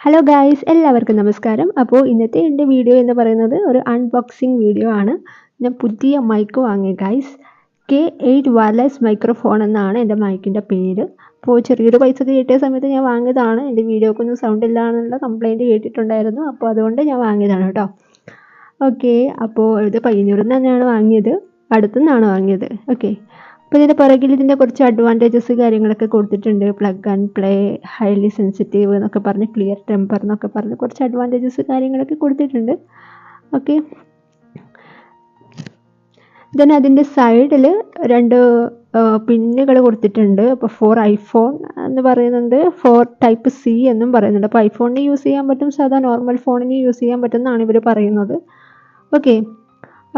Hello guys എല്ലാവർക്കും നമസ്കാരം. അപ്പോൾ ഇന്നത്തെ എൻ്റെ വീഡിയോ എന്ന് പറയുന്നത് ഒരു അൺബോക്സിങ് വീഡിയോ ആണ്. ഞാൻ പുതിയ മൈക്ക് വാങ്ങി ഗായ്സ്. K8 വയർലെസ് മൈക്രോഫോൺ എന്നാണ് എൻ്റെ മൈക്കിൻ്റെ പേര്. അപ്പോൾ ചെറിയൊരു പൈസക്ക് കിട്ടിയ സമയത്ത് ഞാൻ വാങ്ങിയതാണ്. എൻ്റെ വീഡിയോക്കൊന്നും സൗണ്ട് ഇല്ല എന്നുള്ള കംപ്ലയിൻറ്റ് കേട്ടിട്ടുണ്ടായിരുന്നു. അപ്പോൾ അതുകൊണ്ട് ഞാൻ വാങ്ങിയതാണ് കേട്ടോ. ഓക്കെ, അപ്പോൾ ഇത് പയ്യന്നൂരിൽ നിന്ന് തന്നെയാണ് വാങ്ങിയത്, അടുത്തുനിന്നാണ് വാങ്ങിയത്. ഓക്കെ, അപ്പോൾ ഇതിൻ്റെ പുറകിൽ ഇതിൻ്റെ കുറച്ച് അഡ്വാൻറ്റേജസ് കാര്യങ്ങളൊക്കെ കൊടുത്തിട്ടുണ്ട്. Plug and play, highly sensitive എന്നൊക്കെ പറഞ്ഞ്, ക്ലിയർ ടെമ്പർ എന്നൊക്കെ പറഞ്ഞ് കുറച്ച് അഡ്വാൻറ്റേജസ് കാര്യങ്ങളൊക്കെ കൊടുത്തിട്ടുണ്ട്. ഓക്കെ, ദെൻ അതിൻ്റെ സൈഡിൽ രണ്ട് പിന്നുകൾ കൊടുത്തിട്ടുണ്ട്. അപ്പോൾ ഫോർ ഐഫോൺ എന്ന് പറയുന്നുണ്ട്, ഫോർ ടൈപ്പ് സി എന്നും പറയുന്നുണ്ട്. അപ്പോൾ ഐഫോണിന് യൂസ് ചെയ്യാൻ പറ്റും, സാധാ നോർമൽ ഫോണിന് യൂസ് ചെയ്യാൻ പറ്റുമെന്നാണ് ഇവർ പറയുന്നത്. ഓക്കെ,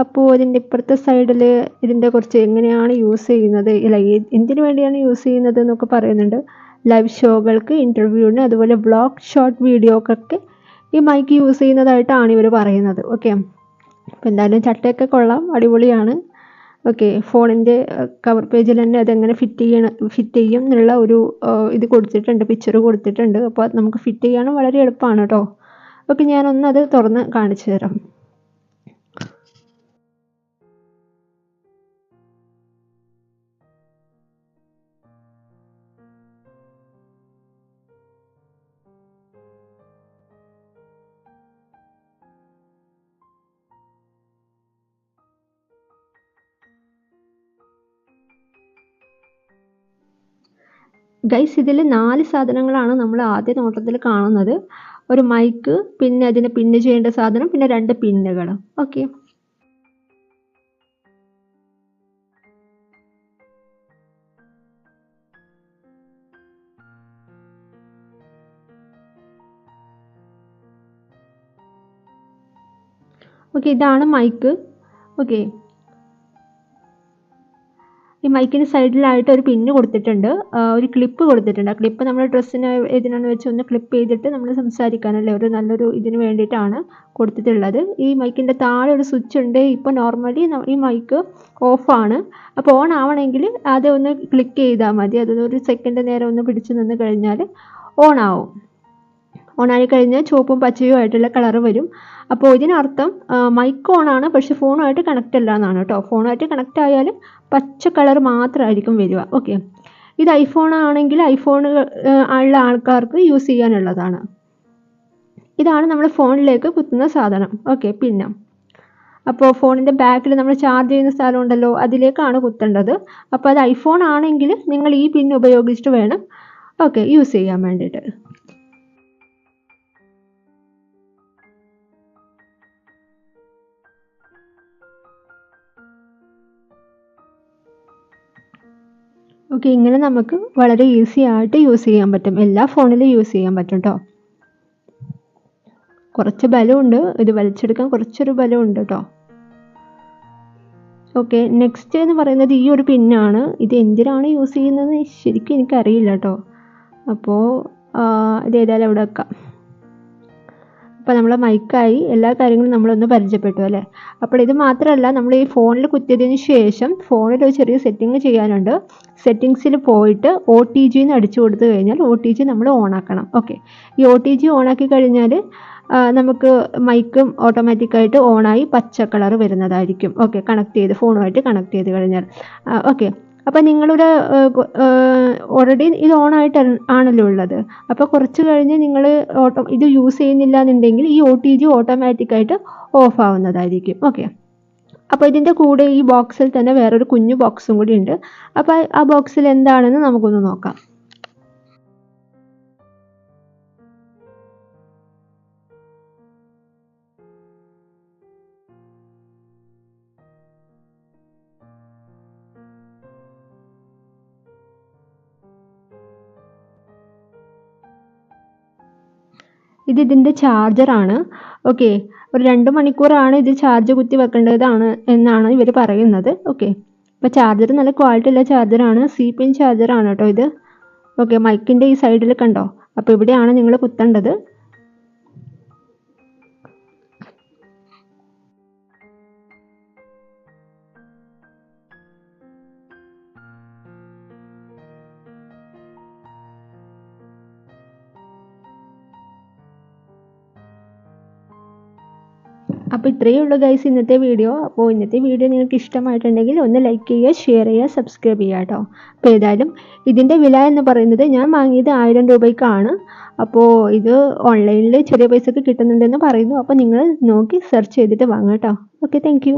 അപ്പോൾ ഇതിൻ്റെ ഇപ്പുറത്തെ സൈഡിൽ ഇതിൻ്റെ കുറച്ച് എങ്ങനെയാണ് യൂസ് ചെയ്യുന്നത്, അല്ല എന്തിനു വേണ്ടിയാണ് യൂസ് ചെയ്യുന്നത് എന്നൊക്കെ പറയുന്നുണ്ട്. ലൈവ് ഷോകൾക്ക്, ഇൻ്റർവ്യൂവിന്, അതുപോലെ വ്ളോഗ് ഷോർട്ട് വീഡിയോക്കൊക്കെ ഈ മൈക്ക് യൂസ് ചെയ്യുന്നതായിട്ടാണ് ഇവർ പറയുന്നത്. ഓക്കെ, അപ്പോൾ എന്തായാലും ചട്ടയൊക്കെ കൊള്ളാം, അടിപൊളിയാണ്. ഓക്കെ, ഫോണിൻ്റെ കവർ പേജിൽ തന്നെ അതെങ്ങനെ ഫിറ്റ് ചെയ്യും എന്നുള്ള ഒരു ഇത് കൊടുത്തിട്ടുണ്ട്, പിക്ചർ കൊടുത്തിട്ടുണ്ട്. അപ്പോൾ അത് നമുക്ക് ഫിറ്റ് ചെയ്യാനും വളരെ എളുപ്പമാണ് കേട്ടോ. ഓക്കെ, ഞാനൊന്നത് തുറന്ന് കാണിച്ചു തരാം. ഗൈസ്, ഇതിൽ 4 സാധനങ്ങളാണ് നമ്മൾ ആദ്യ നോട്ടത്തിൽ കാണുന്നത്. ഒരു മൈക്ക്, പിന്നെ അതിനെ പിന്ന് ചെയ്യേണ്ട സാധനം, പിന്നെ 2 പിന്നുകൾ. ഓക്കെ, ഓക്കെ, ഇതാണ് മൈക്ക്. ഓക്കെ, ഈ മൈക്കിന് സൈഡിലായിട്ട് ഒരു പിന്ന് കൊടുത്തിട്ടുണ്ട്, ഒരു ക്ലിപ്പ് കൊടുത്തിട്ടുണ്ട്. ആ ക്ലിപ്പ് നമ്മൾ ഡ്രസ്സിന് ഇതിനാന്ന് വെച്ച് ഒന്ന് ക്ലിപ്പ് ചെയ്തിട്ട് നമ്മൾ സംസാരിക്കാനല്ലേ, ഒരു നല്ലൊരു ഇതിന് വേണ്ടിയിട്ടാണ് കൊടുത്തിട്ടുള്ളത്. ഈ മൈക്കിൻ്റെ താഴെ ഒരു സ്വിച്ച് ഉണ്ട്. ഇപ്പോൾ നോർമലി ഈ മൈക്ക് ഓഫാണ്. അപ്പോൾ ഓൺ ആവണമെങ്കിൽ അത് ഒന്ന് ക്ലിക്ക് ചെയ്താൽ മതി. അതൊരു സെക്കൻഡ് നേരം ഒന്ന് പിടിച്ച് നിന്ന് കഴിഞ്ഞാൽ ഓൺ ആവും. ഓണായി കഴിഞ്ഞാൽ ചുവപ്പും പച്ചയും ആയിട്ടുള്ള കളർ വരും. അപ്പോൾ ഇതിനർത്ഥം മൈക്ക് ഓണാണ്, പക്ഷെ ഫോണുമായിട്ട് കണക്റ്റ് അല്ല എന്നാണ് കേട്ടോ. ഫോണുമായിട്ട് കണക്റ്റ് ആയാൽ പച്ച കളർ മാത്രമായിരിക്കും വരിക. ഓക്കെ, ഇത് ഐഫോൺ ആണെങ്കിൽ ഐഫോൺ ഉള്ള ആൾക്കാർക്ക് യൂസ് ചെയ്യാനുള്ളതാണ്. ഇതാണ് നമ്മൾ ഫോണിലേക്ക് കുത്തുന്ന സാധനം. ഓക്കെ, പിന്നെ അപ്പോൾ ഫോണിൻ്റെ ബാക്കിൽ നമ്മൾ ചാർജ് ചെയ്യുന്ന സ്ഥലം ഉണ്ടല്ലോ, അതിലേക്കാണ് കുത്തേണ്ടത്. അപ്പോൾ അത് ഐഫോൺ ആണെങ്കിൽ നിങ്ങൾ ഈ പിൻ ഉപയോഗിച്ചിട്ട് വേണം യൂസ് ചെയ്യാൻ വേണ്ടിയിട്ട്. ഓക്കെ, ഇങ്ങനെ നമുക്ക് വളരെ ഈസി ആയിട്ട് യൂസ് ചെയ്യാൻ പറ്റും. എല്ലാ ഫോണിലും യൂസ് ചെയ്യാൻ പറ്റും കേട്ടോ. കുറച്ച് ബലമുണ്ട്, ഇത് വലിച്ചെടുക്കാൻ കുറച്ചൊരു ബലമുണ്ട് കേട്ടോ. ഓക്കെ, നെക്സ്റ്റ് എന്ന് പറയുന്നത് ഈ ഒരു പിന്നാണ്. ഇത് എന്തിനാണ് യൂസ് ചെയ്യുന്നത് ശരിക്കും എനിക്കറിയില്ല കേട്ടോ. അപ്പോൾ ഇത് ഏതായാലും അവിടെ വെക്കാം. അപ്പോൾ നമ്മളെ മൈക്കായി, എല്ലാ കാര്യങ്ങളും നമ്മളൊന്ന് പരിചയപ്പെട്ടു അല്ലേ. അപ്പോൾ ഇത് മാത്രമല്ല, നമ്മൾ ഈ ഫോണിൽ കുത്തിയതിന് ശേഷം ഫോണിൽ ഒരു ചെറിയ സെറ്റിംഗ് ചെയ്യാനുണ്ട്. സെറ്റിങ്സിൽ പോയിട്ട് OTG എന്ന് അടിച്ചു കൊടുത്തു കഴിഞ്ഞാൽ OTG നമ്മൾ ഓണാക്കണം. ഓക്കെ, ഈ OTG ഓണാക്കി കഴിഞ്ഞാൽ നമുക്ക് മൈക്കും ഓട്ടോമാറ്റിക്കായിട്ട് ഓണായി പച്ച കളർ വരുന്നതായിരിക്കും. ഓക്കെ, ഫോണുമായിട്ട് കണക്ട് ചെയ്ത് കഴിഞ്ഞാൽ. ഓക്കെ, അപ്പോൾ നിങ്ങളുടെ ഓൾറെഡി ഇത് ഓണായിട്ട് ആണല്ലോ ഉള്ളത്. അപ്പോൾ കുറച്ച് കഴിഞ്ഞ് നിങ്ങൾ ഇത് യൂസ് ചെയ്യുന്നില്ല എന്നുണ്ടെങ്കിൽ ഈ OTG ഓട്ടോമാറ്റിക്കായിട്ട് ഓഫ് ആവുന്നതായിരിക്കും. ഓക്കെ, അപ്പോൾ ഇതിൻ്റെ കൂടെ ഈ ബോക്സിൽ തന്നെ വേറൊരു കുഞ്ഞു ബോക്സും കൂടി ഉണ്ട്. അപ്പോൾ ആ ബോക്സിൽ എന്താണെന്ന് നമുക്കൊന്ന് നോക്കാം. ഇതിൻ്റെ ചാർജറാണ്. ഓക്കെ, ഒരു 2 മണിക്കൂറാണ് ഇത് ചാർജ് കുത്തി വെക്കേണ്ടതാണ് എന്നാണ് ഇവർ പറയുന്നത്. ഓക്കെ, അപ്പോൾ ചാർജർ നല്ല ക്വാളിറ്റി ഉള്ള ചാർജറാണ്. C-പിൻ ചാർജറാണ് കേട്ടോ ഇത്. ഓക്കെ, മൈക്കിൻ്റെ ഈ സൈഡിൽ കണ്ടോ, അപ്പോൾ ഇവിടെയാണ് നിങ്ങൾ കുത്തേണ്ടത്. അപ്പോൾ ഇത്രയേ ഉള്ളൂ ഗൈസ് ഇന്നത്തെ വീഡിയോ. അപ്പോൾ ഇന്നത്തെ വീഡിയോ നിങ്ങൾക്ക് ഇഷ്ടമായിട്ടുണ്ടെങ്കിൽ ഒന്ന് ലൈക്ക് ചെയ്യുക, ഷെയർ ചെയ്യുക, സബ്സ്ക്രൈബ് ചെയ്യുക കേട്ടോ. അപ്പോൾ ഏതായാലും ഇതിൻ്റെ വില എന്ന് പറയുന്നത് ഞാൻ വാങ്ങിയത് 1000 രൂപയ്ക്കാണ്. അപ്പോൾ ഇത് ഓൺലൈനിൽ ചെറിയ പൈസക്ക് കിട്ടുന്നുണ്ടെന്ന് പറയുന്നു. അപ്പോൾ നിങ്ങൾ നോക്കി സെർച്ച് ചെയ്തിട്ട് വാങ്ങാം കേട്ടോ. Okay, thank